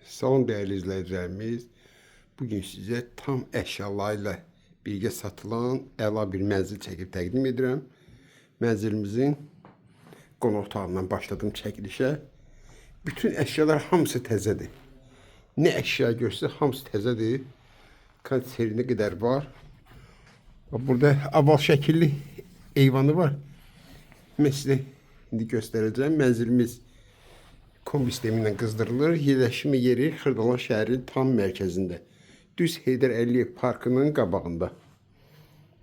Salam değerli izleyicilerimiz. Bugün size tam əşyalarıyla birgə satılan əla bir mənzil çəkib təqdim edirəm. Mənzilimizin qonaq otağından başladım çəkilişə. Bütün əşyalar hamısı təzədir. Nə əşya görsə hamısı təzədir. Kondisioneri qədər var. Burada aval şəkilli eyvanı var. Mən sizə indi göstərəcəm. Mənzilimiz kombi sistemi ilə qızdırılır. Yerləşmə yeri Xırdalan şəhərin tam mərkəzində. Düz Heydər Əliyev parkının qabağında.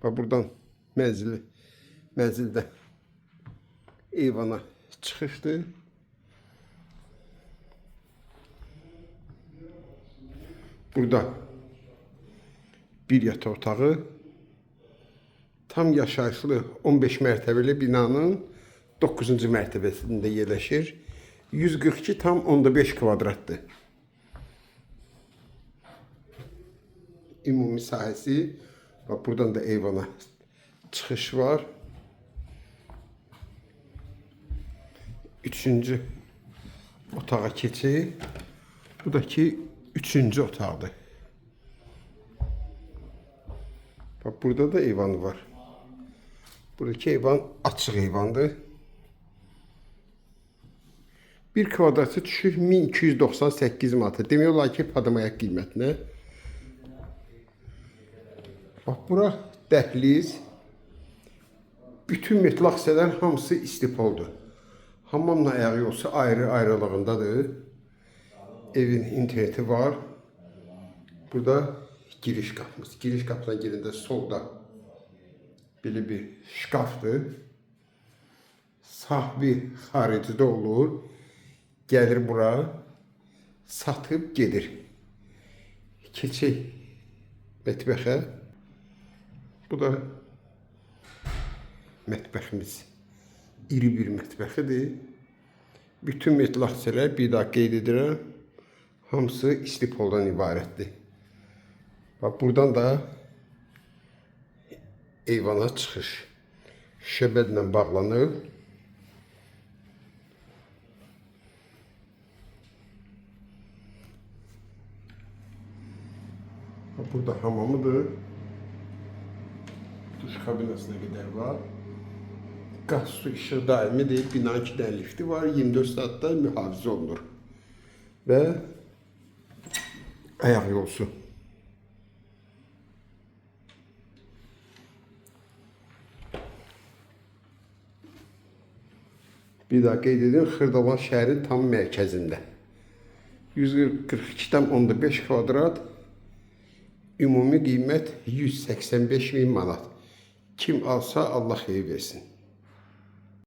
Və buradan mənzildə eyvana çıxışdır. Burada bir yataq otağı, tam yaşayışlı 15 mərtəbəli binanın 9-cu mərtəbəsində yerləşir. 142,5 kvadratdır. Ümumi sahəsi, bak buradan da eyvana çıxış var. Üçüncü otağa keçir. Bu da ki üçüncü otaqdır. Bak burada da eyvanı var. Buradaki eyvan açıq eyvandır. Bir kvadratı düşür 1298 manata. Demək olar ki, padamayak qiymətinə. Bax, bura dəhliz. Bütün metal hissələr hamısı istipoldur. Hamamla ayağı yolsa ayrı-ayrılığındadır. Evin interneti var. Burada giriş qapımız. Giriş qapısına girəndə solda belə bir şkafdır. Sahibi xaricdə olur. Gəlir bura, satıb gedir. Keçək mətbəxə. Bu da mətbəximiz. İri bir mətbəxidir. Bütün metal hissələr, bir daha qeyd edirəm, hamısı istipoldan ibarətdir. Bax, buradan da eyvana çıxış. Şəbədlə bağlanır. Burada hamamıdır. Duş kabinasına qədər var. Qaz, su, işıq daimidir. Binanın 2 dənə lifti var. 24 saatda mühafizə olunur. Və ayaq yolsu. Bir daha qeyd edin, Xırdalan şəhərin tam mərkəzində. 142,5 kvadrat. Ümumi qiymət 185.000 manat. Kim alsa Allah xeyir versin.